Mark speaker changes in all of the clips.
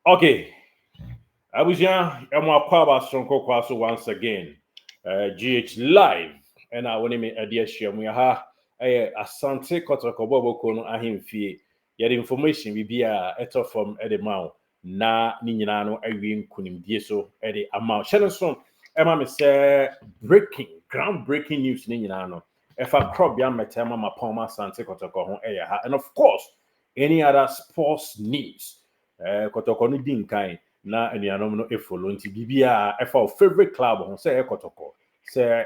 Speaker 1: Okay, Abuja, Kwaba Sonko Kwaso once again. GH Live, and I want to make a dear share. We have Asante Kotoko Bobo Kono Ahimfie. Yet information we be a eto from Edemau. Na Ninano Irene Kunim Dieso Eddie Amount. Shannon, Emma me say groundbreaking news Ninano. If I crop young Metama Mapoma Sante Kotoko, and of course, any other sports news. Kotoko no din kan na anuanom no efolo nti bibia efa favorite club ho say Kotoko say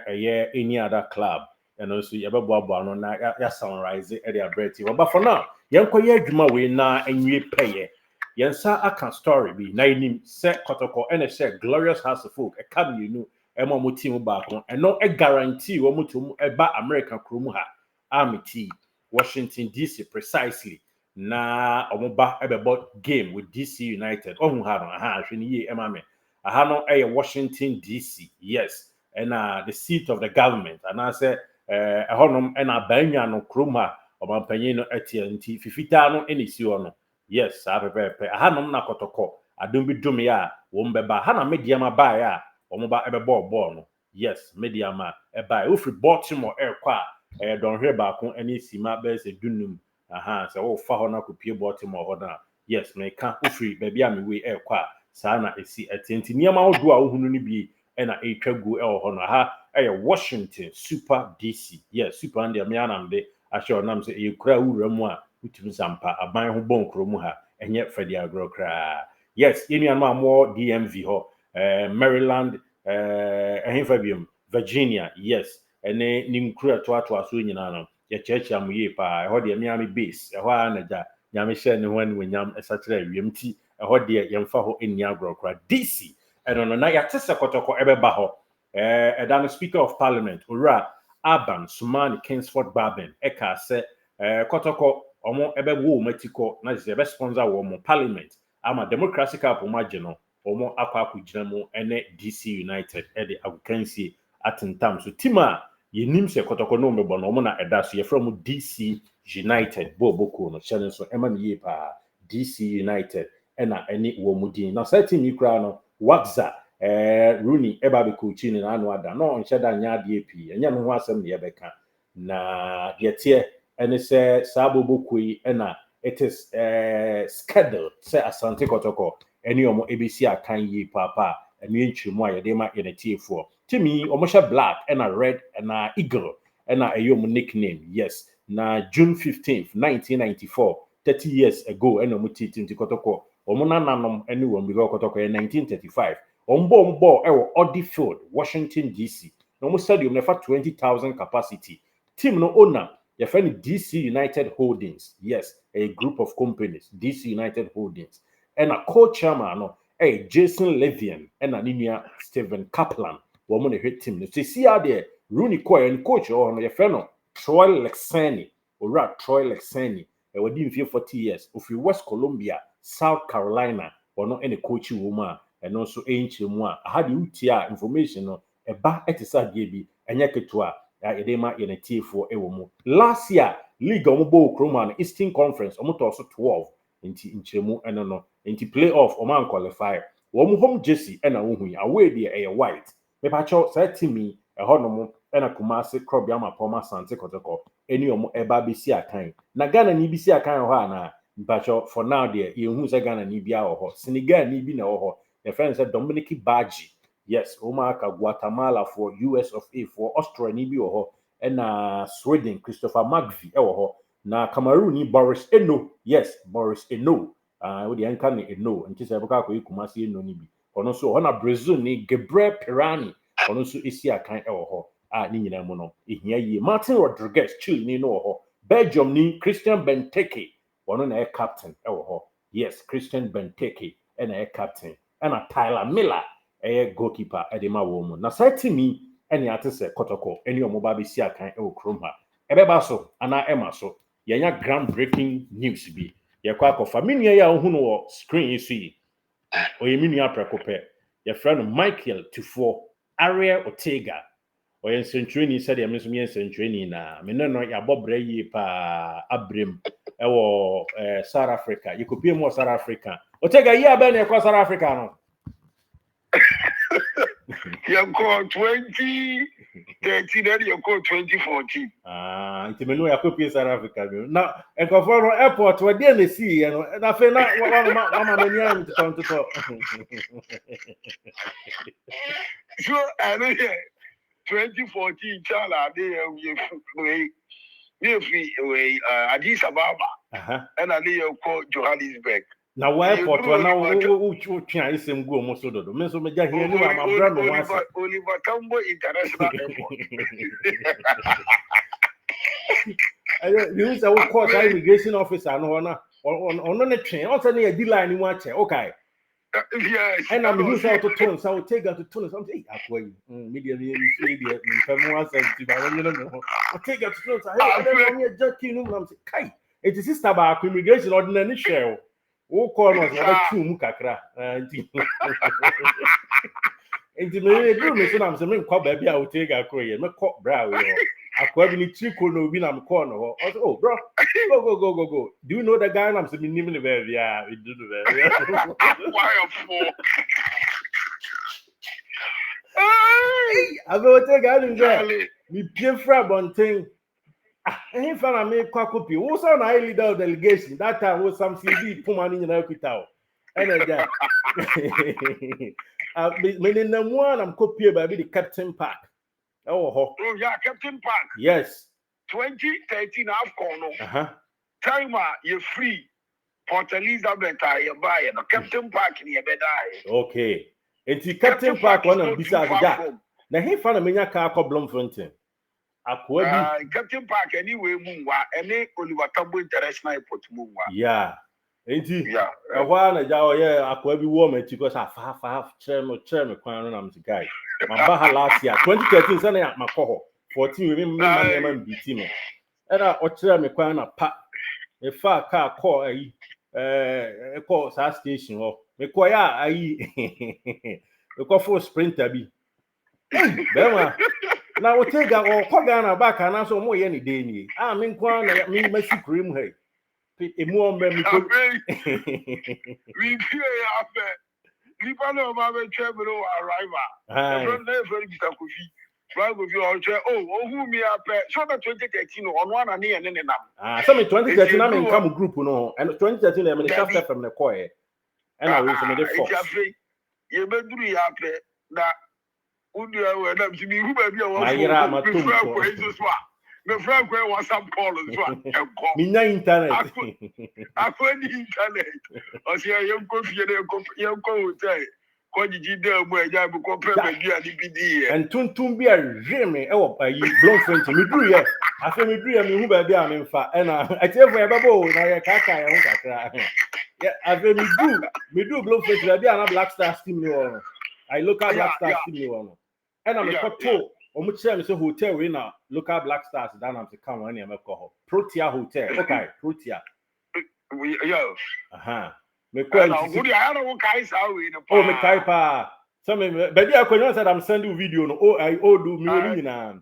Speaker 1: any other club and also yebeboabo no na ya summarize e dey abreti but for now yenkoye adwuma we na anwie peye yensa aka story bi na enim say Kotoko and say glorious house of folk e kam you ema mo team back no and no e guarantee wo mo to eba American krom ha amity Washington DC precisely na omoba ebebo game with DC United ohun ha no aha hwe ni ye emame aha no Washington DC yes and the seat of the government and I say ehonom na banwa no kroma obampanyin no atianti fifita no enisi no yes apepepe aha no na Kotoko adom bi dum ya wo mbeba ha na mediama ba ya omoba ebebo ball no yes mediama eba e ofri Baltimore kwa don hwe ba ko ani sima be se dunum aha so wo fa ho na kopie Baltimore ho na yes me ka ofri ba bia me we kwa saa na esi atenti niam ahodo a ohunu ni bi na etwagu ho no ha Washington Super DC yes super and me anamde ahye onam se ekura wuramu a utumi sampa aban ho bon kromu ha enye fadi agro kra yes yenuan amo DMV ho Maryland ehemfabium Virginia yes ene ninkura to aso nyina no ye cheche amuye pa ho de miami base ho anaja nyame hye ne ho ne wenyam esakira wiemti ho de yemfa ho eni agrokra DC eno no na ya tese Kotoko ebeba ho dan speaker of parliament ora Aban Sumani Kingsford Barben eka se Kotoko omo ebewo matiko na ze be sponsor wo mo parliament ama democracy cup mo ageno omo akwa akugina mu ene DC United de agukansi atentam so tima yenim se Kotoko no mebo no mo na eda so ye from DC United boboko no channel so ema ye pa DC United ena eni wo mudin na certain ni kra no Waxa Rooney eba be coaching na anu ada no nche da nya de epi enya no ho asem ne beka na yetie ene se sabobokoi ena it is scheduled say Asante Kotoko eni omo ebisi akan yi papa eni nchimu a yede ma yenetiefo timi omo sha black ena red ena eagle ena eyom nickname yes na June 15th 1994 30 years ago ena omo titi Kotoko omo nananom eni wo mbi Kotoko 1935 ombo ewo Audi Field Washington DC no mo stadium na fa 20,000 capacity team no owner your friend DC United Holdings yes a group of companies DC United Holdings and a co-chairman no Jason Levian and Anemia Stephen Kaplan wo mo na hwe team no see how there Rooney Coy and coach or no your friend no Troy Lexani or Troy Lexani e wadi mfie 40 years of West Columbia South Carolina or no any coach woman and also enchemu a ha de utia information no eba etisa de bi enye ketua edema yenetiefo ewo mu last year league omobo Okroma Eastern Conference omoto so 12 nti nchemu eno no nti playoff o man qualify wo mu home jersey ena wo hu away de white me pa cho sa timi ehonom ena Kumasi Krobia Mapoma Sante Kotoko eni omo eba besi akan na Ghana ni besi akan ho ana mpacho for now there ye hu se Ghana ni bia ho Senegal ni bi na ho the friend said Dominic Baji yes Omaka Guatemala for US of A for Australia ni bi ho and Sweden Christopher Magvi ho na Cameroon ni Boris Eno yes Boris Eno we the anka ni Eno nti se boka ko Kumasi Eno ni bi ono so na Brazil ni Gabriel Pirani ono so esi akan ho ni nyina mu no ehia yi Martin Rodriguez Chile ni no ho Belgium ni Christian Benteke ono na captain ho yes Christian Benteke na captain and a Tyler Miller goalkeeper edema woman na certainly any atese Kotoko any omoba be si akan e okrom ha ebeba so ana ema so yenya groundbreaking news bi ye kwa akofa menua ya ohunu wo screen isu yi oyeminu aprekope ye friend Michael Tufo Ariel Ortega oyen century said ya meso yen century na me no ya bobre yi pa abrem South Africa. You could be more South African. O take a year ben across South Africa no.
Speaker 2: You call 2013, then you call 2014.
Speaker 1: Nti me no ya copy South Africa. Now, and go for airport where dey see, you know. Na fe na mama many am to come to talk.
Speaker 2: So, I know 2014, Chala, we Addis Ababa, and I call Johannesburg.
Speaker 1: Now, why airport now? Who try some go almost so do. Me so me just hear you am brand no once.
Speaker 2: Oliver Tambo International Airport.
Speaker 1: You say we call immigration officer no na. On no train. On say na D-line ni check. Okay.
Speaker 2: Yes.
Speaker 1: And I'm who's out to tone, so I will take her to tone. I'm saying, "Akwa, media really come once and see, but you know, I take her to tone. I don't know, just kill him. I'm saying, "Kai, it is sister about immigration ordinary share. Who call us? What two mukakra? And the me do me so I'm saying, "Me call baby, I will take her away. Me call brow. Akwa be ni chico no be na me call no. Oh, bro, go. Do you know the guy? I'm saying, "Me the baby, yeah, we do the baby."
Speaker 2: Why a fool?
Speaker 1: I will take out in there. Me pay for one thing. Any fan I make copy. Who's on I leader delegation? That time was some CD put money in the hospital. And again, meaning the one I'm copy by the Captain Park.
Speaker 2: Oh yeah, Captain Park.
Speaker 1: Yes.
Speaker 2: 2013 AFCON. Time you're free. Port Elizabeth, you buy no Captain Park in your bed.
Speaker 1: Okay. And the Captain Park one and besides that. Now he found a mania car called Blomfontein.
Speaker 2: Captain Park anyway, Mumwa, and Oliver Tambo International Airport Mumwa.
Speaker 1: Yeah. Ain't he? Yeah. A while ago, yeah, I could be warm because I have chairman, crown, I'm the guy. My Baha last year, 2013, Sunday at my cohort, 14 women, man, beat him. And I watched me crown a pack. A far car call a call station or me call we call for sprinter be. Bema. Now we take our Kogana back and also more any day. I mean, Kwan, me, Messi cream, hey. A more memory.
Speaker 2: We fear after Liban of our travel arrival. Very Right with your who me up so that 2013 on one and near and
Speaker 1: some 2013 I'm in come group no and 2013 I'm in the chapter from the choir and I will from the force.
Speaker 2: You better do that. Would you have to be who may be the friend was some call as well.
Speaker 1: Mina internet.
Speaker 2: I couldn't internet. I say, young coffee,
Speaker 1: and Tuntum be a Jimmy, oh, by you blown friend to me, do ya? I feel me, do me, who by be in fat, and I tell you, Babo, I can't. Yeah, I feel me do blow friend to be a Black Star steam. I look at Black Star steam, and I'm a couple. Almost say hotel we now local Black Stars down am to come when you make call Protea Hotel. Okay, Protea. Me call oh, me kaipa. So me baby I could said I'm sending video no. Oh, I do me only na.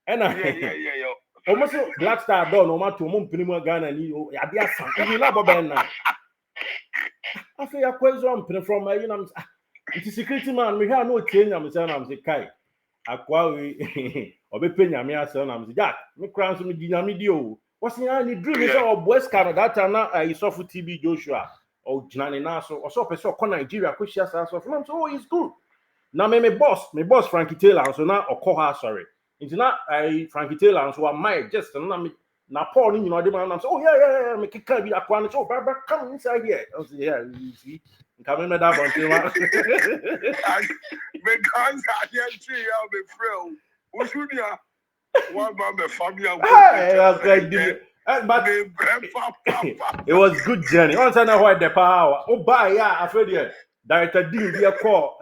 Speaker 1: And
Speaker 2: yeah.
Speaker 1: Almost Black Star don no matter mo mpini Ghana ni o ya bia san. You na boba na. I say akwezo mpini from you know it is security man me here no change am say na am say kai. Akwa we obepe nyame ase na am say Jack me kran so me di nyame di o. What's in dream is our boys Canada na Isofu TB Joshua. Oh, Janani Naso, or so person call Nigeria, which yes, so from so it's good. Now, my boss Frankie Taylor, so now or call her sorry. It's not Frankie Taylor, so I might just now Paul, you know, the man, so yeah, make it can be a quan, so Barbara, come inside here. I say, yeah, you see, coming with that one,
Speaker 2: because I can't see how the frill. Who should you? What about the family?
Speaker 1: But it was good journey. Once I know what the power. Oh, bye, yeah, I feel you. Director Dean, be a call.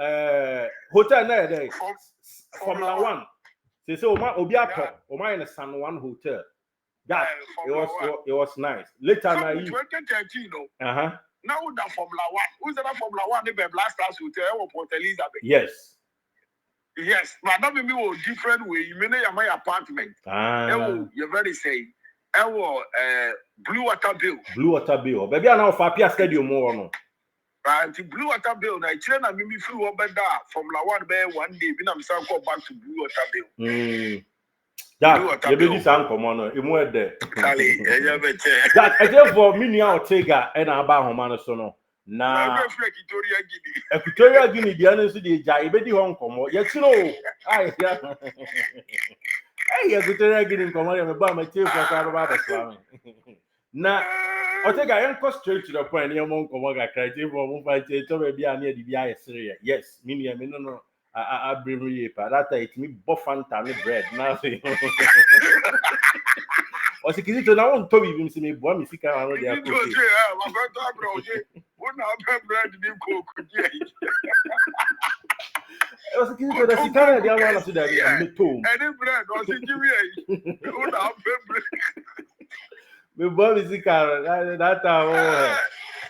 Speaker 1: Hotel there, Formula 1. They say, Obiato, Oma in a San Juan Hotel. Yeah, it was nice. Later, now
Speaker 2: 2013, now that Formula 1. Who's that Formula 1? The Black Stars Hotel or Port Elizabeth?
Speaker 1: Yes,
Speaker 2: but that may be a different way. You may not my apartment. You're very safe. Blue Water Bill.
Speaker 1: Blue Water Bill. Baby, I know for Pia Stadium more no.
Speaker 2: Right, Blue Water Bill. Now, China mimi flew over there from Lawan Bay one day. We now go back to Blue Water Bill.
Speaker 1: That you be this come on. Imu ede. That I just for me now Ortega and Aba Homano so no. Na Equatorial Guinea the answer the jai be di Hong Kong. Yes no. Ai ya. Hey, Equatorial Guinea come on me ba my tape for Saraba the Swami. Na Ortega I go straight to the point. You mon come ga cry for mo fight to be near the BI serious. Yes, me no. I bring you pa that it me buffanta me bread nothing. O se kizito na won to bi mi se me boa mi sika anu de akọ.
Speaker 2: My friend bro, won na bread ni ko je.
Speaker 1: O se kizito da sika na de anu na so da me to.
Speaker 2: Any bread o se give me. Won na bread.
Speaker 1: Me boa mi sika that time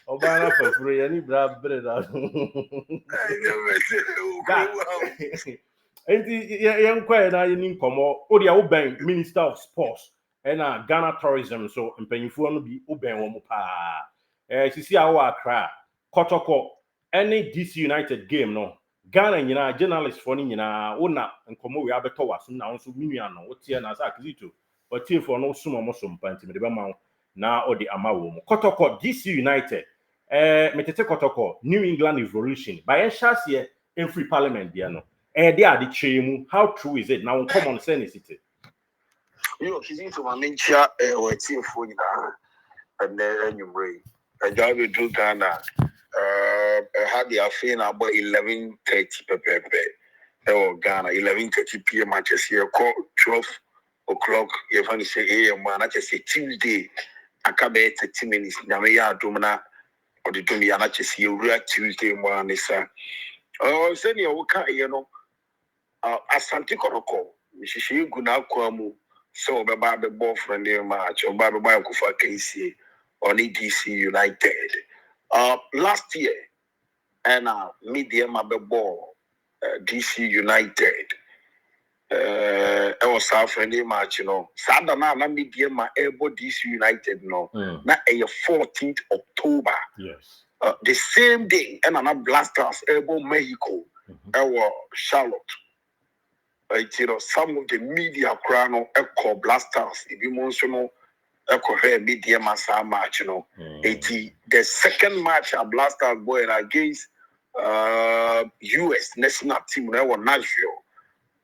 Speaker 1: Obana for free any bread that. Enti yen kwa na yin nkomo o dia wo ben Minister of Sports and Ghana Tourism so mpanyifo no bi wo ben wo mu pa sisi a wo Accra Kotoko any DC United game no Ghana nyina journalist for ni nyina wo na nkomo we abeto waso na wonso minua no wo tie na sa akizito o tie for no sumo mo so mpanti me de be ma na o di ama wo mu Kotoko DC United metete Kotoko New England Revolution by enhase in free parliament dia no they are the chemu. How true is it? Now come on sense it.
Speaker 2: He's into my nature or team for you and then you bring a job with do Ghana. Had the affair about 11:30 or Ghana 11:30 p.m. matches here call 12 o'clock. You find say AM man I just say Tuesday I come 30 minutes now me ya domina or the domi I just see you Tuesday morning sir. Oh send you you know Asante Kotoko, Mishishi Guna Kwamu, so about the boyfriend in March, or Baba Kufa KC on DC United. Last year, and medium of the ball, DC United. I was South Friendly match, you know. Sadana, medium, my elbow DC United, no, not a 14th October.
Speaker 1: Yes.
Speaker 2: The same day, and another Blasters, elbow Mexico, our Charlotte. You know, some of the media crown echo Blasters, if you want to know, echo her media massa match, you know. The second match at Blasters boy against US national team, they were Nashville.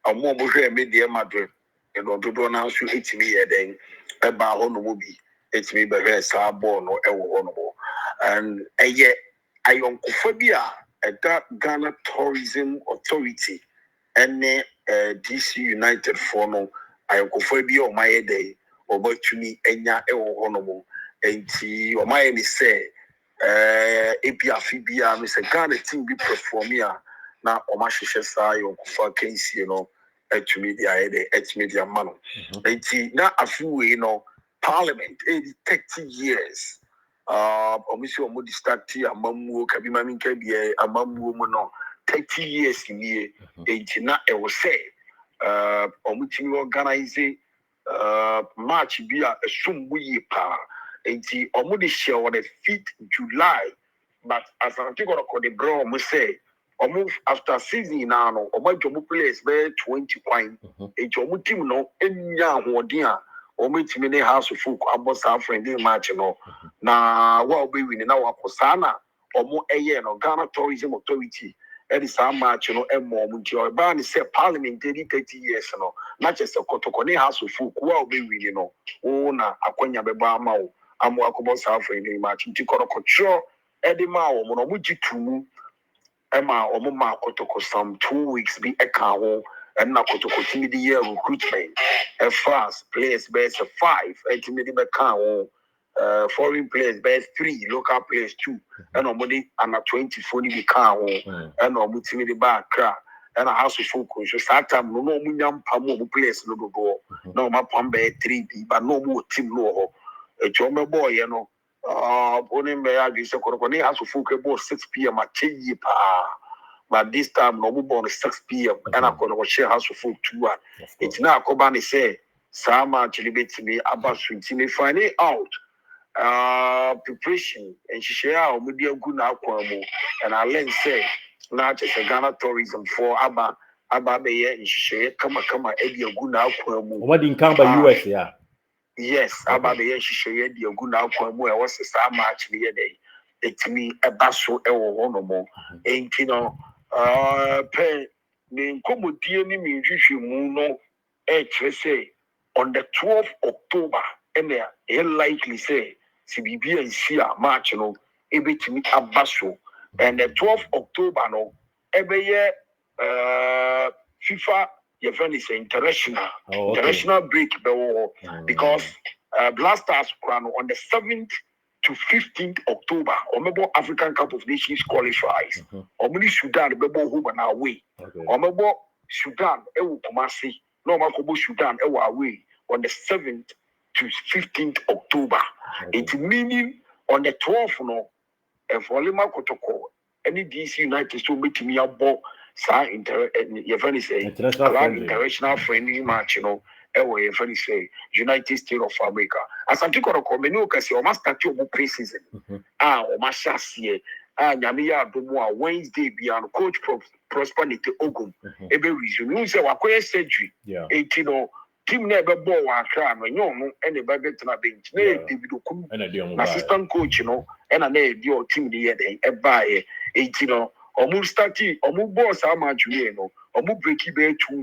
Speaker 2: A more media Madrid, you know, to do now should hit me then about on the movie. It's me by her Sabon or Ewo. And yet, I am Phobia at that Ghana Tourism Authority. And DC United for no, I am Phobia on my day, or but to me, Enya Ewo, and T or my any say, Apia Phobia, Mr. Ghana team be performing now, or my shy or for case, you know, to media, media man. And now a few, you know, Parliament, 30 years. Obviously, I'm going to start here. I'm going to be a 30 years in here. And now I will say, I'm going to organize March be a sumbuye pa. And I'm going to share on the 5th July. But as I'm going to call the bro, I'm say, after season now, I'm going to play 20 points. And I'm team no, enya ometimi ne house of folk abosa friendly match no na wa obe win na wa kosana omo eye no Ghana Tourism Authority e di some match no emo omo nti o ba ni say parliament 30 years no na chese Kotoko ne house of folk wa obe win no o na akwanya beba ama o amo akobosa friendly match nti Kotoko e di ma o mo no mo gitumu ema omo ma Kotoko some 2 weeks be e ka ho and now Kotoko team the year recruitment fast players best 5 and team the count foreign players best 3 local players 2 and nobody and 24 the count and no team the back crack and a house of focus so start time no munyam pamo players no go no ma pambe 3b but no more team no a chome boy you know onim be agi se Kotoko ni house of focus 6 p.m. at pa. But this time, no more 6 p.m. and I'm going to share house of food 2 1. It's now Kobani say, saa match no betimi aba so ntimi find out preparation and share our media good now and I learn say not just a Ghana tourism for Abba be and share come Eddie good now
Speaker 1: what in come by US yeah
Speaker 2: yes Abba be and share Eddie good now was a star match the day it's me a basso one more and pen the commodity me no say on the 12th October and they likely say CBB and Sia March no ebetimi abaso and the 12th October no every year FIFA is international break because Blasters on the 7th to 15th October or African Cup of Nations qualifies or Sudan bebo home and away or Sudan ewu Kumasi no makobo Sudan ewu away on the 7th to 15th October. It's meaning on the 12th, no, and for Lima Kotoko, any DC United to meet me about international friendly match, you know, say United States of America. As I'm talking about menu, because you must start your pre-season. Or my chassis, Yamia Domoa Wednesday beyond coach prosperity Ogum. Every reason you say, what surgery, 18 team never ball one crime and young and the baby to a bench. David assistant coach, you know, and I need your team the other a buy 18 or move starting or move boss how much you know or move break 2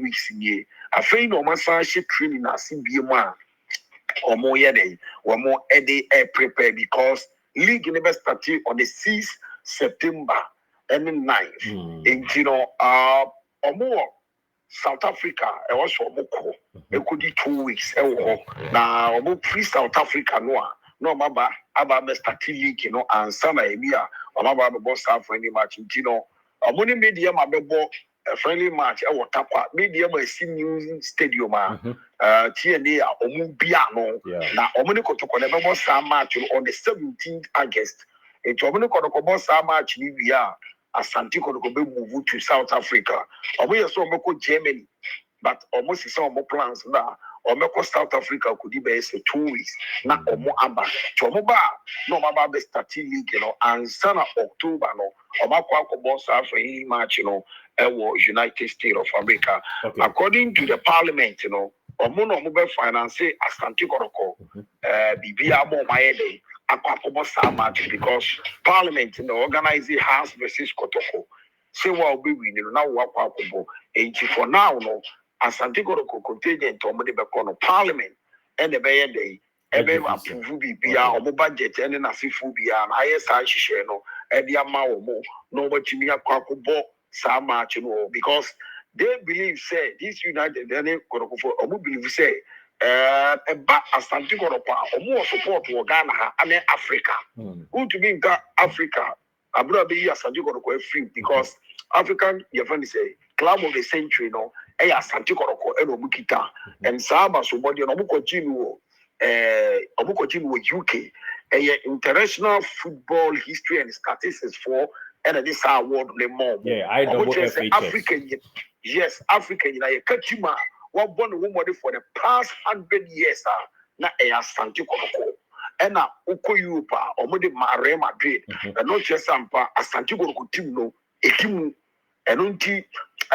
Speaker 2: weeks in year. I find no massage training as in BMA or more day or more a day prepare because league never started on the 6th September and the 9th. And you know, or more. South Africa, I was for Moko. It could be 2 weeks. Now, I'm free South Africa. No, Maba, Abba, starting league, you know, and Sana Emia, or Maba, boss, have friendly match, you know. I'm only medium, I bought a friendly match. I will tap medium, I see new stadium, TNA, or Mubiano. Now, I'm only going to call some match on the 17th August. It's only going to call some match, Asante Kotoko move to South Africa. We also go Germany, but almost some more plans now. Or South Africa could be 2 weeks. Now or more amba. Chomoba, no maba start league, you know, and sana October no. Or Mako boss for any match, you know, United States of America. According to the parliament, you know, or mono mobile finance Asante Kotoko, Bibia Mo Maede. Because Parliament in the organizing House versus Kotoko. Say what we winning now and for now no Asante Kotoko contingent on the Parliament and the Bay Day everyone approve be our budget and then asifu be an ISI share no and the amount more no what you mean a some much because they believe say this United then Kotoko for believe say Asante Kotoko more support to Ghana and Africa. Who to be Africa? Abura be Asante Kotoko free because African your friend say club of the century no. Asante Kotoko eno mukita and Saba so body no mukojinu with UK. International football history and statistics for and this award the more.
Speaker 1: I don't
Speaker 2: African. Yes, African. Kachima. What born woman for the past 100 years na Asante Kotoko. Ena uko Europa omode Real Madrid and not just sampa Asante Kotoko team no ekimu enunti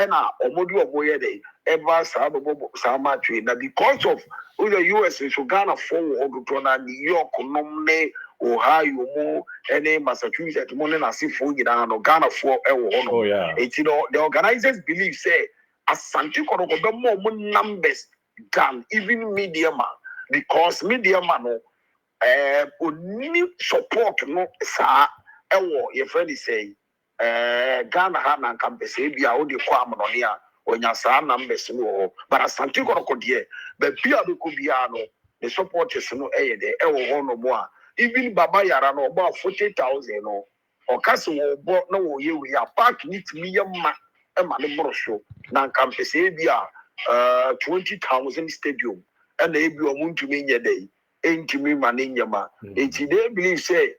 Speaker 2: ena omode oboye dey ever sama trade na because of the US so Ghana forward to na New York nomne Ohio mo any Massachusetts mo na sifo nyina no Ghana for no you know the organizers believe say Asante Kotoko be more numbers than even media man because media man no only support no sa your friend is say Ghana ha na campus e bia o de kwa amno a onya sa numbers no but Asante Kotoko de be bia be ko bia no the supporters no de no mo a even Baba Yara no about 40,000 no o kase wo bo na wo ye we a park nit mi yema e ma ne brosho na campus e bia 20,000 stadium and e bi o muntu mi nye dey entimi maninyama enti they believe say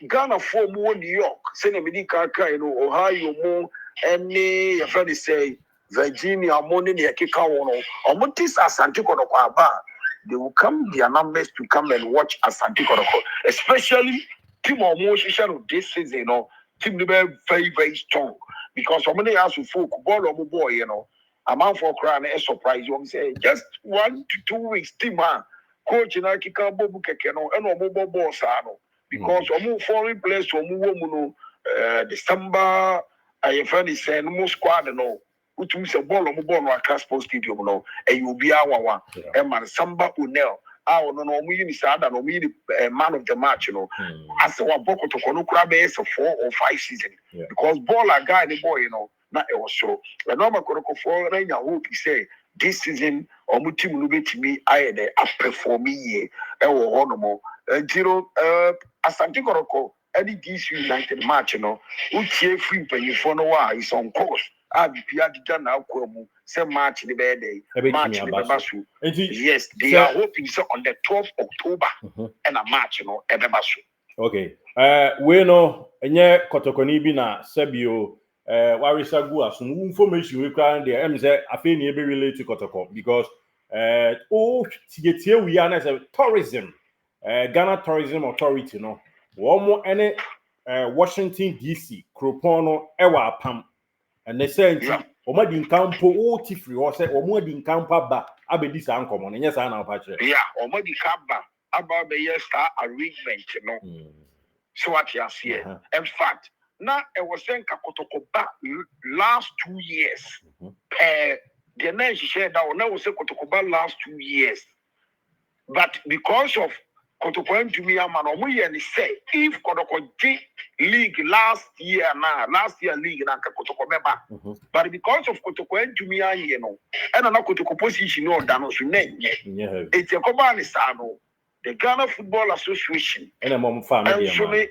Speaker 2: Ghana for more New York say na medical kai no Ohio mo any your friend say Virginia, Money, Kika, Omotis Asante Kotoko Aba. They will come their numbers to come and watch Asante Kotoko, especially team of motion of this season, team be very, very strong. Because so many ask folk ball or boy, a man for crying a surprise. You say just 1 to 2 weeks, team coach and I kick out Bobu Kekeno and mobile boss. Because foreign players from December, I find it saying no squad which means a ball of ball at Caspo Stadium and you'll be our one. And man, Samba Unel. I don't know, me sad and me man of the match, As our Boko to Konukra base for 4 or 5 seasons. Because ball a guy, the boy, not it was so. The normal Konoko for Rain, I hope he say this season or Mutim Lube to me, I had a perform me, Honomo, Asante Koroko, any DC United match, Uchi free when you follow is on course. Pia now some match the bad day. March the Basu. Yes, they are hoping so on the 12th October and a match, Basu.
Speaker 1: Okay. We know enye Kotoko bi na Sebio warisa gu aso information we kran there em say afi na be relate to Kotoko because tie we are na say tourism Ghana Tourism Authority no wo mo ene Washington DC Kropon no ewa apam and they say Oma di nkampo o tifri o say omo di nkampa ba abedi sa nkomo no nyesa na opa kire
Speaker 2: omo di kaba aba be yes arrangement so what you see in fact now it was saying Kotoko back last 2 years the name she said that now was say Kotoko back last 2 years but because of Kotoko to me man omo and say if Kotoko league last year league na Kotoko beba but because of Kotoko to me and na Kotoko position no dano so na it's a command sano the Ghana Football Association
Speaker 1: and a mom family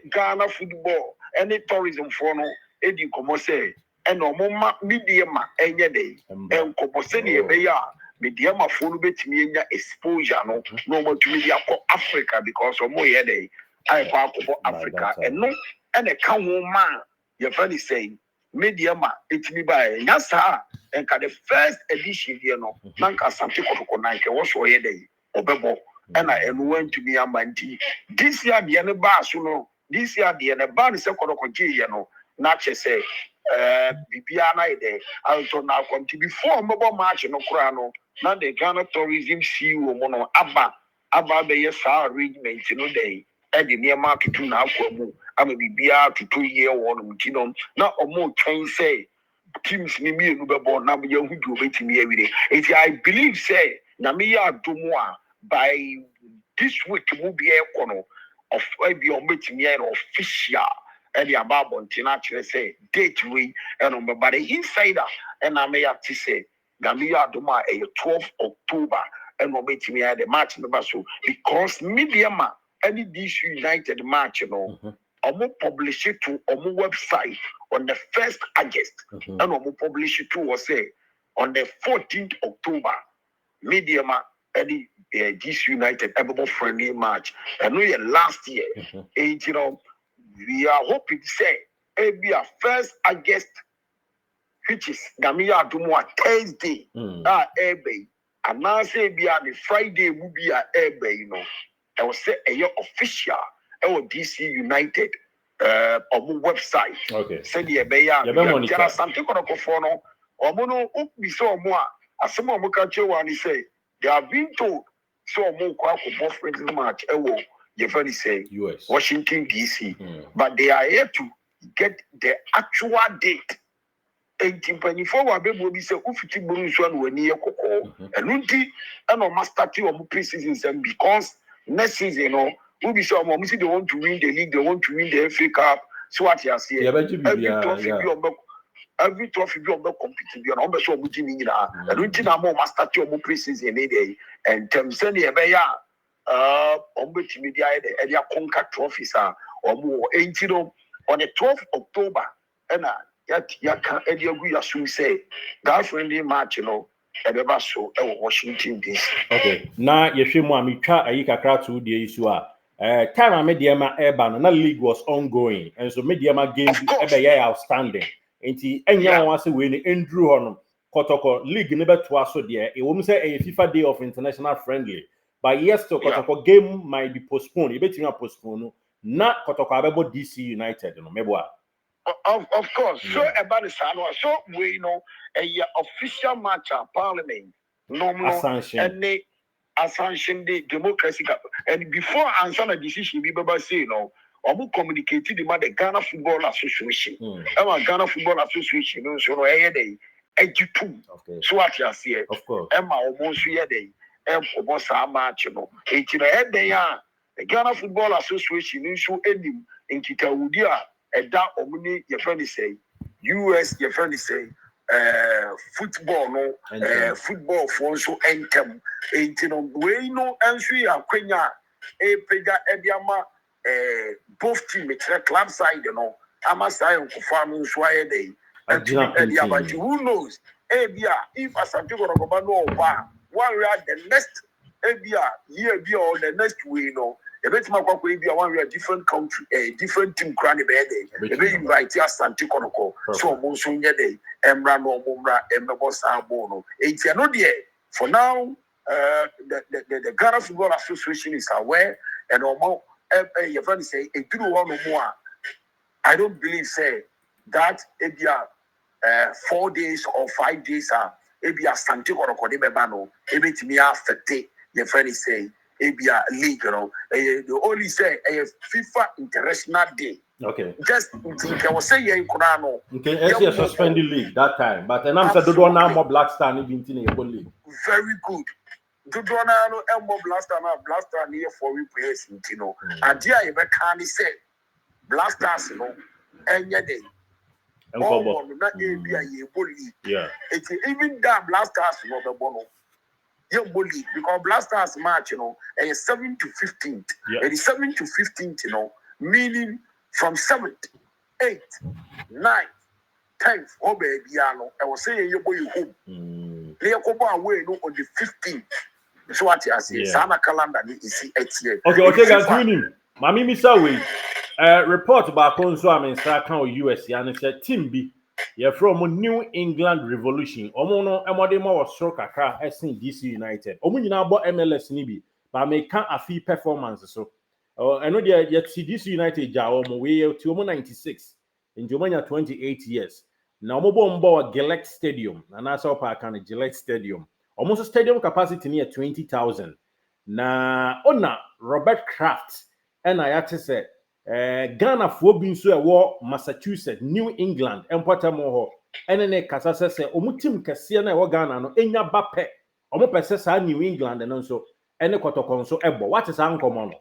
Speaker 2: Ghana Football any tourism for no edi komo say and no mama media ma enye dey en komo say ne be ya media ma fo no betimi enya exposure no mo to media ko Africa because omo ye dey I ko Africa and no and a can man your friend say media ma etimi by nyasa and the first edition here no nanka Asante Kotoko na ke wo so ye dey obebo and I went to be a manti. This year, the end of this year, the end of Ban Second not just say, Bibiana, I also now come to before mobile march no crano, not the Ghana tourism CEO mono Abba Bay arrangement day, and the near market to now come. I'm a Bibia to 2 year one, not a more train say, Teams me Nuba now young who do wait me every day. If I believe, say, Namia do more. By this week, will be a corner of maybe on meeting official and the above on Tina say date we and on by the insider and I may have to say Gambia Duma a 12th October and on meeting me at the match in the Basu because media any DC United match, Omo publish it to Omo website on the 1st August and Omo publish it to say on the 14th October media any DC United ever friendly match. And we last year, we are hoping to say, be a 1st August, which is Gamia Dumwa Thursday, airbay. And now say be a Friday will be a airbay, I will say a year official, our DC United on website.
Speaker 1: Okay.
Speaker 2: Send the Abaya, there are something on a phono, or mono, be so more. As some of Mukacho say. They have been told so more friendly match. You very say
Speaker 1: US
Speaker 2: Washington DC, but they are here to get the actual date. 1824 will be say ufiti burunsuan when near Koko and Unti and on master team of pre-season because next season will be so more. They want to win the league, they want to win the FA Cup. So what you see, every trophy be on the competition be on so much in and until now more master to more pre-season day and send the beya on which media area conquer trophies or more on the 12th October and ya can agree as we say that friendly match ever so Washington DC.
Speaker 1: Okay now yehwe mu ametwa ayika kra to the issue time media ma urban na league was ongoing and so media ma games ebe outstanding. Enti enya won ase we ni endru ho no Kotoko league never twice so there. It won't say a FIFA day of international friendly. But yes, to Kotoko game might be postponed. You bet you postpone. Not Kotoko about DC United, you know, maybe.
Speaker 2: Of course. So about the San so we know a official match at Parliament. No more any assumption the democracy and before answer the decision we say you know. Omu communicated the Ghana Football Association. Ghana Football Association, so no day. So what you see,
Speaker 1: of course.
Speaker 2: Emma almost day. Almost a match, you know. The Ghana Football Association so ending in Kitaudia, and that omni your friend say, US your friend say, football no, football for so entem. We no answer ya Kenya, pega ediama. Both team club side, you know, Amasai and farming swire day. And who knows? If as a people of Gobano, one the next year be or the next way, you know, a bit more be one we are different country, a different team cranny day. A bit right here, Santiconoco, so Monsunya day, Emra no Mumra, Emma Bono. It's no dear. For now, the Ghana Football Association is aware and almost. Your friend say a true one more. I don't believe say that it be 4 days or 5 days it be a Santiago or Kodebano, it be to me affected. Your friend say it be a league, you know. They only say a FIFA International Day.
Speaker 1: Okay.
Speaker 2: Just I was saying in Kurano.
Speaker 1: Okay, actually suspended league that time, but and I'm said do now more Black Star in the league.
Speaker 2: Very good. Dudonano Elmo Blaster near for repairs in Tino. And dear, you can say Blasters, you know, and yet they not be a bully.
Speaker 1: Yeah,
Speaker 2: it's even that Blasters, you know, the bono. You bully because Blasters match, you know, and 7 to 15th. It is 7 to 15th, you know, meaning from 7th, 8th, 9th, 10th, oh baby, I was saying you boy home. They are away on the 15th. So what you say? Sama calendar is here.
Speaker 1: Okay, guys, him. Mami Misawe, report about Konso Amensaka US, and said Team B, you're from New England Revolution. Omono, Emodemo was struck a car as in DC United. Omunina bought MLS Nibi, but may can't a fee performance. So, I know yet see DC United Jaomo way to 96 in Germany 28 years. Now, Mobo Gillette Stadium, and I saw Park and Gillette Stadium. Almost a stadium capacity near 20,000. Na ona Robert Kraft and I had to say Ghana for being so a war Massachusetts, New England, and Portamoho, and then a Casasa say Omutim Cassiana or Ghana no Enya Bape, Omopesa New England and also any Kotoko so Ebo. What is uncommon?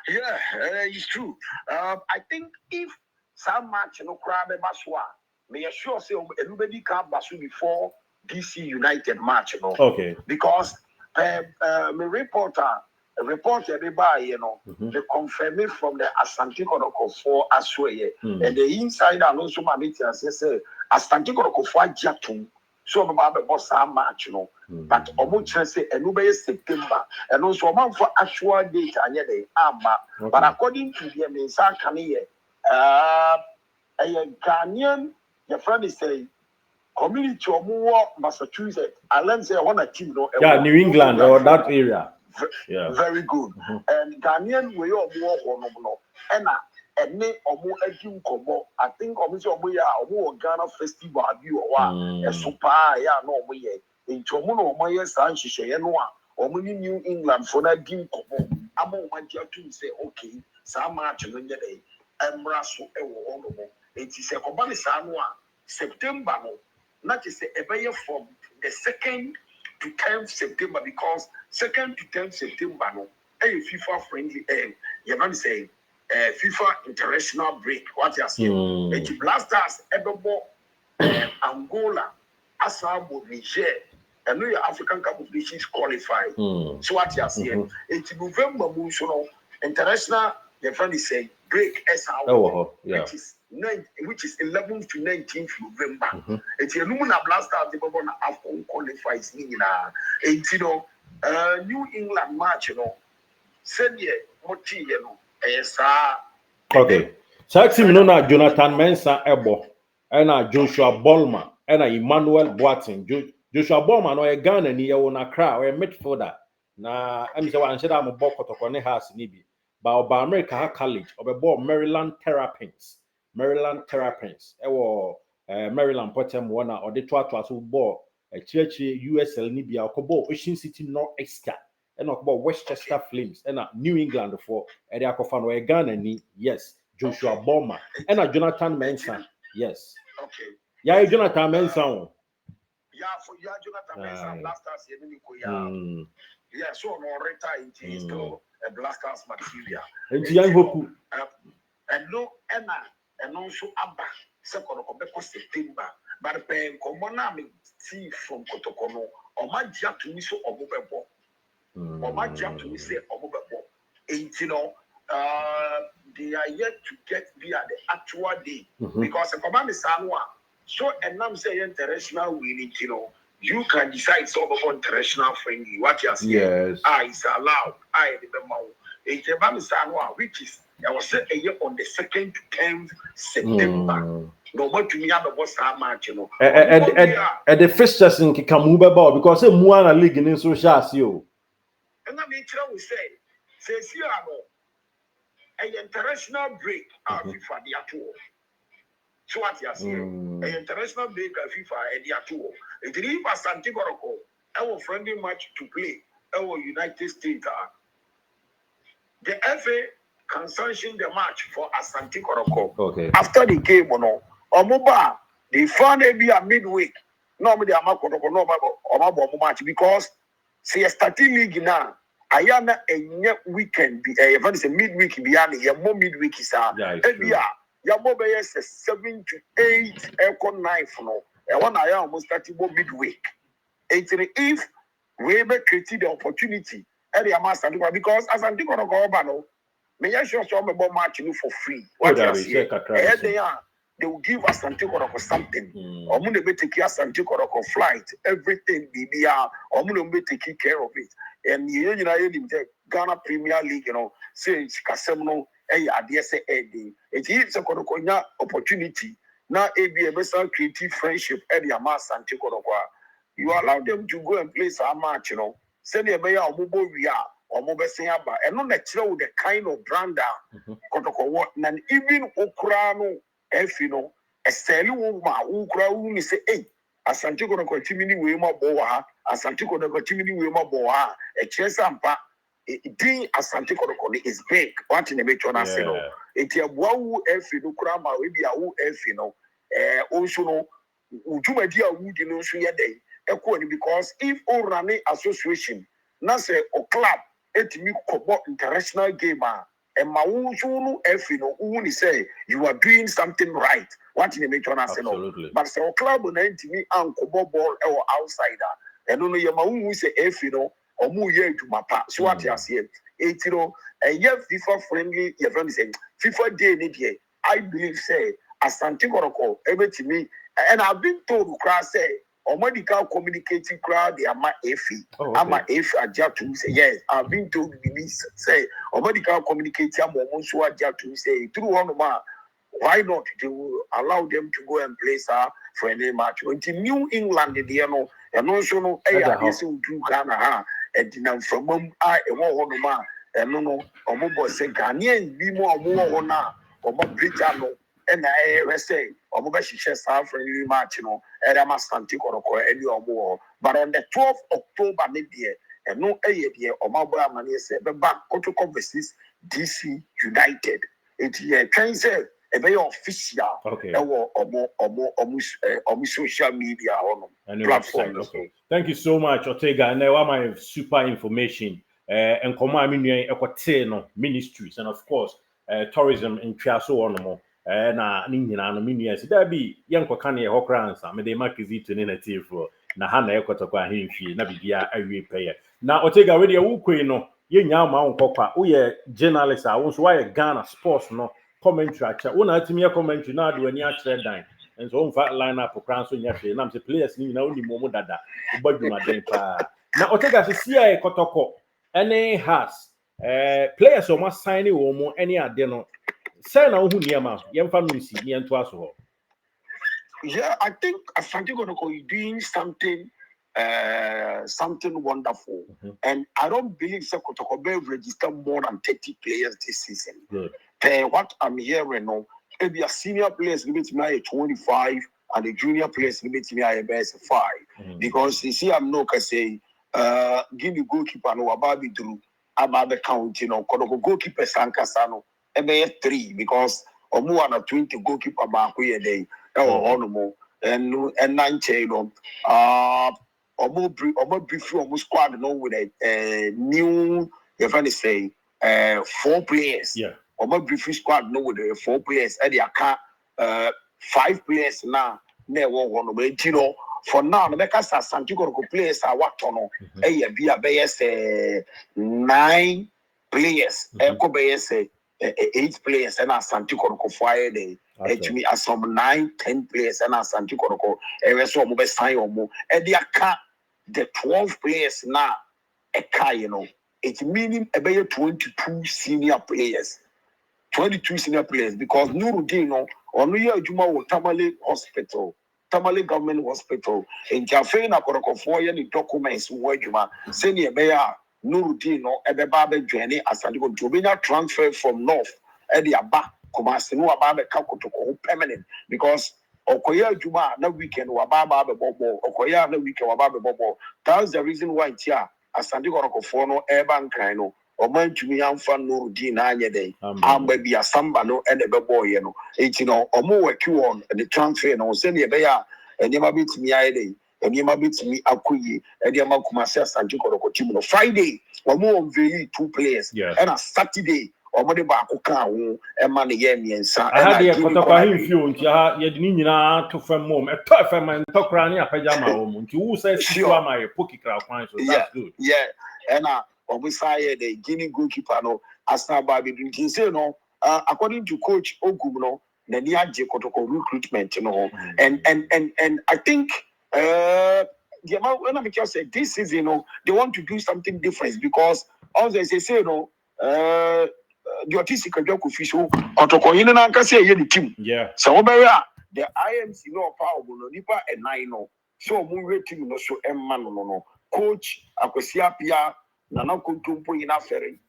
Speaker 2: Yeah, it's true. I think if some match no crab baswa, may assure say everybody can basu before DC United match, you know.
Speaker 1: Okay.
Speaker 2: Because my reporter everybody, you know, they confirm it from the Asante Kotoko for Asway. And the insider also my meeting say Asante Kotoko for Jatum. So my boss match, you know. But almost say and September and also a month for actual date and yet they are. But according to the Mensa Kanye, a Ghanaian, your friend is saying. Community of more Massachusetts, I learned say one team, no,
Speaker 1: New England or that area. Yeah,
Speaker 2: very good. And Ghanaian way of more no, and name or more education combo. I think obviously more Ghana festival view or a super no way. In Chomono, my son, she say no or New England for that game combo. I'm on to say okay, some match on the day. I'm Russell. It is a company September. Not to say from the 2nd to 10th September because 2nd to 10th September no a FIFA friendly you're going to say FIFA international break what you saying it Blasters Ebebo Angola Asabo Niger and no African Cup of Nations qualified so what you saying it's November international you're going to say break which is 11th to 19th November. It's a Lumina Blaster the Babona Afcon qualifies in New England match, you know. Said ye, Moti, you know,
Speaker 1: okay. So team no na Jonathan Mensah Ebo and Joshua Bolma and Emmanuel Boateng. Joshua Bowman or a Ghana ni ya won Accra or a midfielder. Na em say wan sheda mo ball Kotoko ne house ni bi. Ba Oba America ha college or ball Maryland Terrapins. Maryland Terrapins. Maryland Potem one or the to so ball a church USL ni bia okobo Ocean City North-Easter and okobo Westchester Flames and New England for e dey akofa no e Ghana ni yes Joshua Bowman and Jonathan Mensah yes
Speaker 2: Okay.
Speaker 1: yeah Jonathan Mensah
Speaker 2: Yeah, for you Jonathan Mensah Blasters yeah so no retire into still a Blasters material
Speaker 1: and young hope
Speaker 2: and no and also abba second of September but pen common me see from Kotoko no or my jump to me so obubebo or my jump to me say obubebo and they are yet to get via the actual day because the command is Sanwa so and I'm saying international winning you can decide sort of international friendly what you are saying
Speaker 1: yes
Speaker 2: is allowed remember it's Sanwa which is I was set a year on the 2nd to 10th September. No more to me about what's that match, and
Speaker 1: the fixtures in Kikamuba because a Muana League in social seal.
Speaker 2: And I mean, we say, says here, an international break at FIFA the tour. So what you are saying, an international break at FIFA and the tour. It is Santiago, our friendly match to play, our United States. The FA can sanction the match for Asante Kotoko.
Speaker 1: Okay.
Speaker 2: After the game, Omuba, they found a midweek. Normally, I'm not going to match because see a starting league now. I am a weekend. If it's a midweek, your more midweek is a your mobile is 7 to 8 aircon 9 for no. And one I almost starting midweek. If we ever created the opportunity, because as I'm thinking of Gobano, may I show some about matching for free. What you say? They will give us something something. Or mun be take us something flight, everything BBR, or mun be take care of it. And you know, Ghana Premier League, say Kasemno, say it is a opportunity. Now, a creative friendship, you allow them to go and play some match, send a mayor or mobile or mobile sayaba, and not natural the kind of brand Kotoko what, and even Okrano, Efino, a Selu Ukra, say, hey, as Santiago continue with my boa, as Santiago continue with my boa, a chesampa, a as Santiago is big, what in the make on us, it's a wow, Efino, Krama, maybe a woo Efino, also no, Ujuma dear wood in Osuya day. Because if all running association, not say or club, it me international gamer, and my own Efino, say you are doing something right. What in the make on us, but so club will name to me uncle ball or outsider, and only your own say Efino or more year to my part. So what you see, a year FIFA friendly event saying FIFA day, I believe say as Santiago ever to me, and I've been told class say. Or medical communicating crowd, they are my AFI. I'm my AFI adjust to say, yes, I've been told to say, or medical communicating, I'm almost so adjust to say, through one of my, why not to allow them to go and play for any match? When to New England, and also no, this will do Ghana, and then from I, a war on ma, and no, or mobile say, Ghanaian, be more on now, or more Britano. And I say, or mobile share friendly match, and I'm a Santiago any or more. But on the 12th October, maybe, and no a or mobile money said, but back Kotoko versus DC United. It's a train said, a very official, or social media platform.
Speaker 1: Okay. Thank you so much, Ortega. And now my super information and command ministries, and of course, tourism in Chiaso on more. Na nina no menu si da bi yenkoka na ho kransa me de mark zito ne native na ha na ekotokwa ahemfie na bibia awie peye na Otega we de wukoi no yenya ma wonkokwa wo ye journalist a wo so wa Ghana sports no commentary acha wo na atimi commentary na ado ani akere dan enso wo mfa line up kran so nya hwe na mse players ni na woni mo dada wo badwuma den pa na Otega se sia ekotoko ene has players o ma sign wo mo ene ade no say na who niama yemfa no si ni ento aso ho
Speaker 2: Yeah, I think Asante Kotoko is doing something wonderful. And I don't believe Kotoko will register more than 30 players this season.
Speaker 1: Good.
Speaker 2: What I'm hearing now, maybe a senior players limit me at 25 and the junior players limit me at 5. Because you see, I'm not say give the goalkeeper no about the count, Kotoko goalkeeper Sankasano, 3 because more than 20 goalkeeper back a day. And 9 chain almost squad with a new, you're going to say, 4 players.
Speaker 1: Yeah.
Speaker 2: Almost briefly squad with 4 players. And they are 5 players now. Never one way, for now, the Mecca Santiago players are what on a 9 players. Echo say 8 players and Santiago fire day. To me, as some 9-10 players and Santiago, and so mobile sign or more. And they are the 12 players now. It's meaning about 22 senior players. 22 senior players because Nurudino on year Juma will Tamale Hospital. Tamale Government Hospital in Jafena Koroko 4 year documents where Juma senior mayor Nurudino Ebebabe Jenny as I go to transfer from North Ediaba Kumasinu Ababe Kakotoko permanent because Okoya Juma no weekend Wababa Bobo Okoya no weekend Wababe Bobo. That's the reason why here as I go to Fono Eban Kaino or man to me I'm fan Nurudin Anya day. I'm baby a samba no and a boy or more work you on the transfer no send a bear and you might beat me a day and you might beat me Akuyi and you might come as and you Friday or more on very 2 players and a Saturday or money back and money yemi and son.
Speaker 1: I had the Kotoko influence ya yedinina to from mom a tough man talk rani a pajama home who says sure my poki crowd so that's good.
Speaker 2: Yeah and Obisaya the Guinea goalkeeper no Asna Baby didn't say no according to coach Ogumno the near Kotoko recruitment and I think the amount when I just said this is they want to do something different because also they say the autistic official Kotoko in an say the team.
Speaker 1: Yeah.
Speaker 2: So the IMC no power no nipa and 9 no so moon team no so no coach Akosia Pia Nana Kuntumpo in Aferi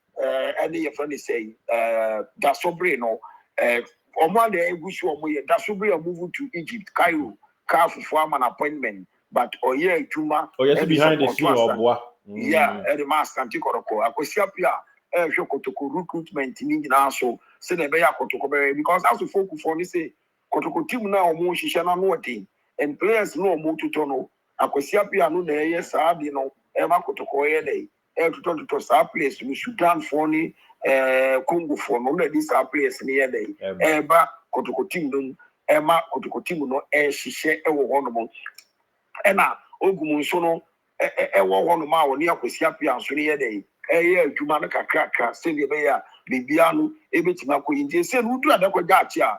Speaker 2: any your friend is saying Dasobre no Oman the Egushu Dasobre moving to Egypt Cairo car for an appointment but Juma
Speaker 1: behind the scene or bois.
Speaker 2: Yeah, the master Anticoroko Akosia Pia Kotoko recruitment in so send a bear Kotoko because as to focus for say Kotoko team now more shishana no thing and players no more to tono Akosia Pia no there yes Emma Kotoko day to our place we Sudan for ni Congo for no this our place near day Eba Kotoko team Emma Kotoko team no shishe one Emma Ogumun sono one ma near Akosia Pia so near day Jumana Kaka, send your bear, Bibiano, Ebitima Queen, say, who do I Gatia?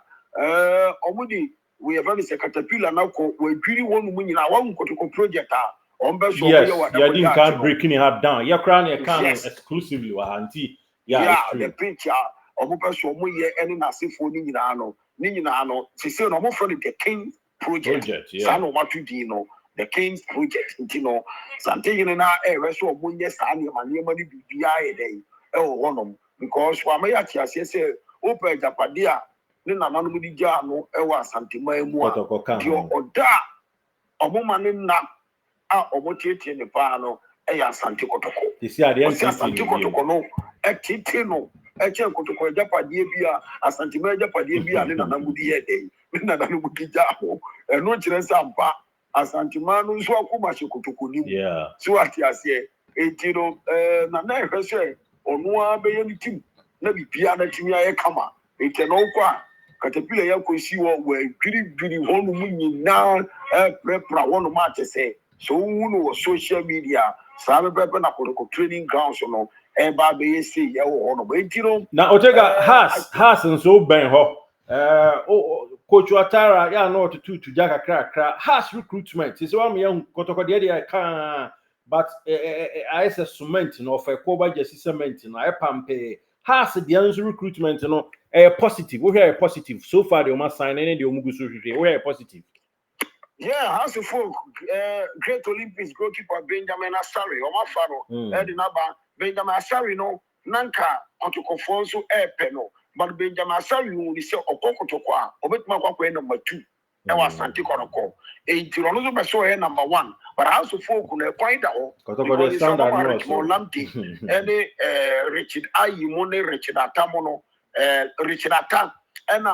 Speaker 2: Omudi, we have only a caterpillar now, we really want to win in our own Kotoko project.
Speaker 1: Yes, you didn't can't breaking it down. You're crying a can exclusively, Auntie. Yeah,
Speaker 2: the picture of Mupaso Muye and Nasi for Ninano, she said, I'm for the King project, San Matudino. The King's project, something now, so when yes, I am money BBI day, one because Wamaya say, Open Japadia, then a man with the Jano, Ewa Santima, or da, a woman in that, or what you in the pano, Aya Santikotoko.
Speaker 1: You see, I didn't
Speaker 2: Santikotoko, a Titino, a Chekotoko Japadia, a Santima Japadia, and a Namudia day, then a Namudijamo, and no chance of Asantimano so akumashi kutukuni.
Speaker 1: Yeah.
Speaker 2: So what you say? Na na hwese onu abeye ni team na bibia na timi aye kama. Ete no kwa katapila ya kosi wo dwiri honu mu nyina prepra wonu ma tese. So wonu wo social media sabe pepe na Kotoko training grounds no e ba be say ye wo hono. Etino
Speaker 1: na Otega has nso ben ho. Coach Watara, yeah, no to Jaka crack has recruitment. It's one young Kotoko the can, but I say cement, for Koba Jesse cement, I pampe has the answer recruitment, a positive. We are positive. So far, they must sign any the Omugusu. We are positive.
Speaker 2: Yeah, House of Folk, Great Olympics goalkeeper Benjamin Asari, or my father, Eddie Naba, Benjamin Asari, no, Nanka, Antokofonso, Peno, but Benjamin Asari, who is a Kotoko, Obetmakwa number 2. That was Santi Kotoko. A Tirono Basso number 1, but House of Folk, quite all. Because it's some more lumpy, any Richard Ayimone, Richard Atamono, Richard Atam, and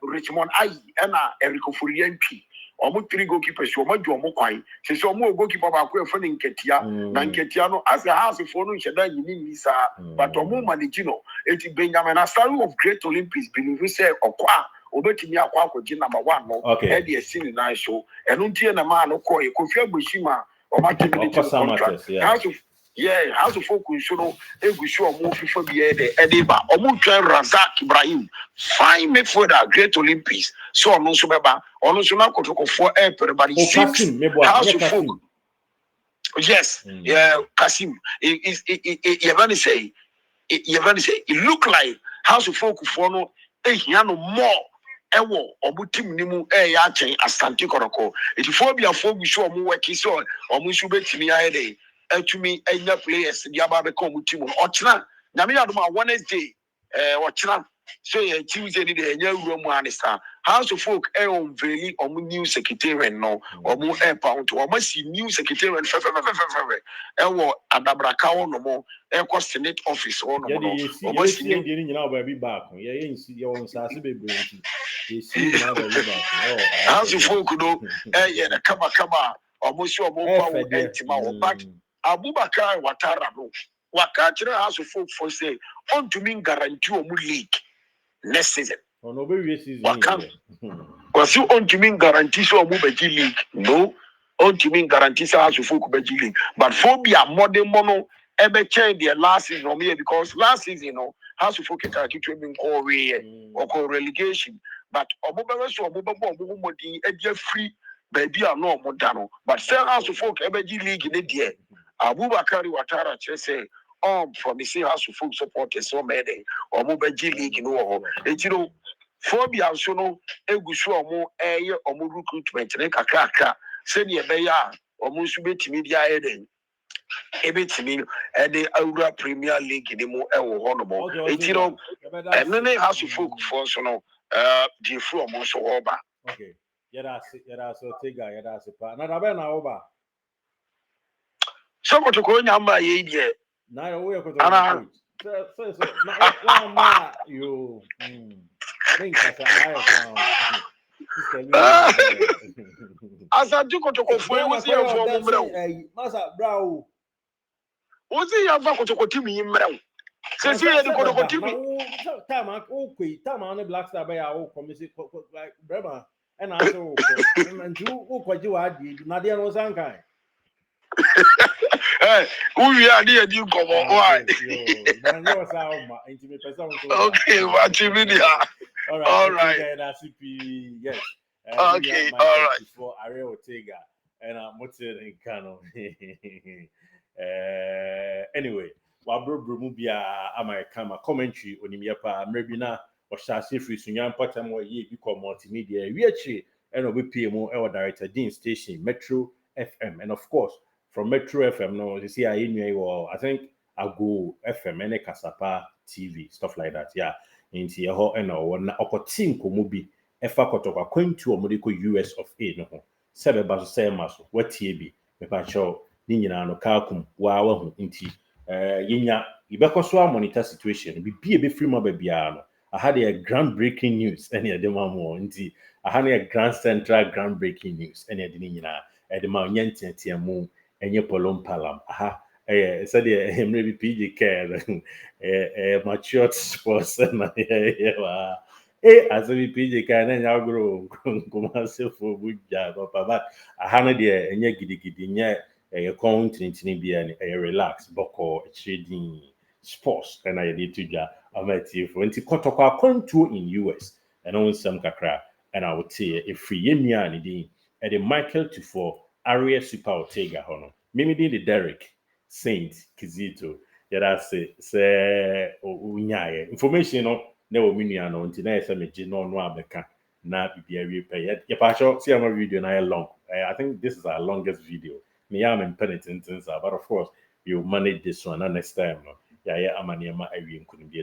Speaker 2: Richmond Ayi, and Erico Furienki. Omo 3 goalkeepers, omo jo omo kwan. Se so omo goalkeeper ba ko efo ne Nketia, na Nketia no as a house for no nsheda nyini nisa, but omo manage no. Eti Benjamin Asari of Great Olympics believe say okwa obetimi akwa akoji number 1 no. E dey see na show. Enu ntie na ma no ko e Kofi Agboshima o ma timi the contract. House of Folk show no egushi omo FIFA bi e dey ba. Omo twan Razak Ibrahim. Fine midfielder, Great Olympics. So no so beba. Ono so na Kotoko for everybody. House of Folk. Yes, yeah, Kasim. You're going to say, it look like House of Folk for no, no more. Ewo obutim nimu ya chen Asante Kotoko. It phobia for we show mu work so or mu should bet me ahead. Etumi enya players the aba be come team ochna. Nyame adoma Wednesday ochna. So Tuesday the enya room anista. House of Folk on very new secretary no or mu pound to almost new secretary ewo adabraka no mo Senate office or no almost
Speaker 1: back.
Speaker 2: House of Folk no the kama almost your mobile but Abubakar Watara no Wakachira House of Folk for say on to mean guarantee or league next season. Because you on to mean guarantee so move league. No, on to mean guarantee so House of Folk league. But phobia modern mono ever change their last season on me because last season, you know, House of Folk can keep you call or call relegation. But Obuba so Obuba a free baby are no more dano. But sell House of Folk ever league in the year. Abubakar Watara say from the House of Folk supporters so many or mobile league in war. You know, phobia so no egusu omo omo recruitment ne kakaka se ne be ya omo nso betimi dia eden ebetimi e de Awura Premier League ni mo ewo ho no mo enti no ne House of Folk for so no di fu omo so oba.
Speaker 1: Okay, yada so tega yada se pa na da be na oba
Speaker 2: so Kotoko nyamba ye die
Speaker 1: na yo we Kotoko so na you
Speaker 2: Asa du Kotoko fo e wosi e fo mo mrew
Speaker 1: masa bravo
Speaker 2: wosi ya va Kotoko timi mrew se si e di Kotoko timi
Speaker 1: time time on the Black Star by our commission like brema and I so and you ko ji wa di na dia no san kan
Speaker 2: we are there di komo why
Speaker 1: na no sa ma intimate person
Speaker 2: okay what you mean all right
Speaker 1: yes
Speaker 2: okay all right
Speaker 1: for Ariel Ortega and Motel in Kano anyway wabro mu bia America ma commentary onimia pa mrebina o shase free sunyan patam wo ye bi ko multimedia wi achi and obepie mu e director Dean station Metro FM and of course from Metro FM no you see I think Ago FM and Kasapa TV stuff like that yeah inti ho and na okotin ko mu bi efa Kotoko kwantu o mo de ko US of A no ho sebe ba so say maso watie bi me pa cho ni nyina no kalkum wa hu inti yenya ibekoso monitor situation bibie be free ma ba bia no I had a groundbreaking news any of them more nti I had a grand central groundbreaking news any of the nyina e de ma nyentia mu enye polom palam aha said Henry PJ care mature sports na yeah as we PJ can na nya grow kuma se for buja papa but aha na de enye gidigidi nya continent bia ni relax boko trading sports and I did to ja amati for nti Kotoko akwantu in US and on some kakra and I would say if free yemia ni din e de Michael Tufo Aria Super Ortega hono mimi din de Derek Saint Kizito yada se unyaye information no na wo minua no nti na yesa meje no abeka na bibia we pay. Yeah, pacho, see our video na long. I think this is our longest video. Me am impenitent, but of course, you manage this one and next time. No? Yeah, I'm an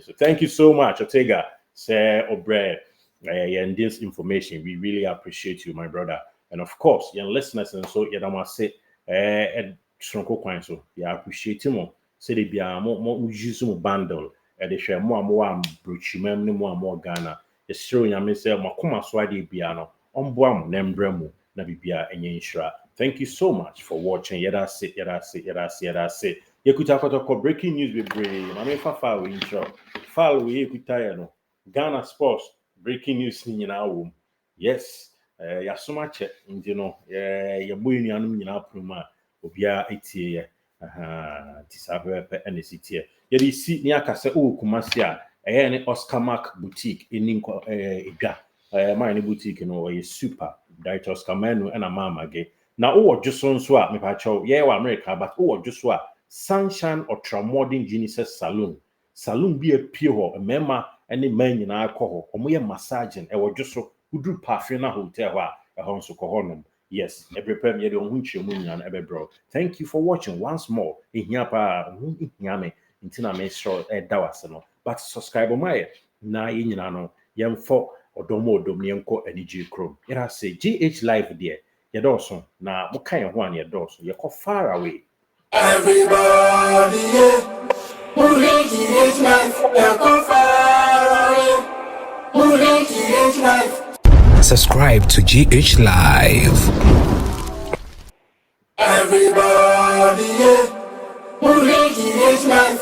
Speaker 1: So thank you so much, Otega. Say Obre, and this information. We really appreciate you, my brother. And of course, your listeners and so yeah, I say and Sonko Kwan so yeah, appreciate him. Say they be more use bundle and they share more brochimem ni more Ghana. The show nyame say makoma so ade bia no omboa mo na mbra mu na bibia enye nhyira. Thank you so much for watching. Yada sit. Yekuta Kotoko breaking news we bring. Mame fa we intro. File we yekuta ya no. Ghana sports breaking news ni nyina wo. Yes. Ya soma che ndi no. Ya boy nuanum nyina proma obia etie ye. Aha, tisabe pe NCT. Yedi si ni akase o kumasi a ne Oscar Mark boutique in edwa. My boutique no is super. That Oscar Manu and a mama ge. Na o just so a me pa chow yeah wa America but o just so a Sunshine Ultra Modern Genesis Saloon. Saloon be a pure a mema and the man in alcohol. Omo ye massaging e wo just so udru parfum hotel wa e hon so ko. Yes, every time you don't winch your money and every bro. Thank you for watching once more. Ihia pa nyame intina me sure da wase no. But subscribe my na ye nyina no yemfo odom ne enko anigi krom. Yera say GH live there. Ye doso na mo kan ho an ye doso. Ye ko far away.
Speaker 3: Everybody, yeah. Moving GH life, ye ko far away. Moving GH life.
Speaker 4: Subscribe to GH Live.
Speaker 3: Everybody, yeah. Moving GH life.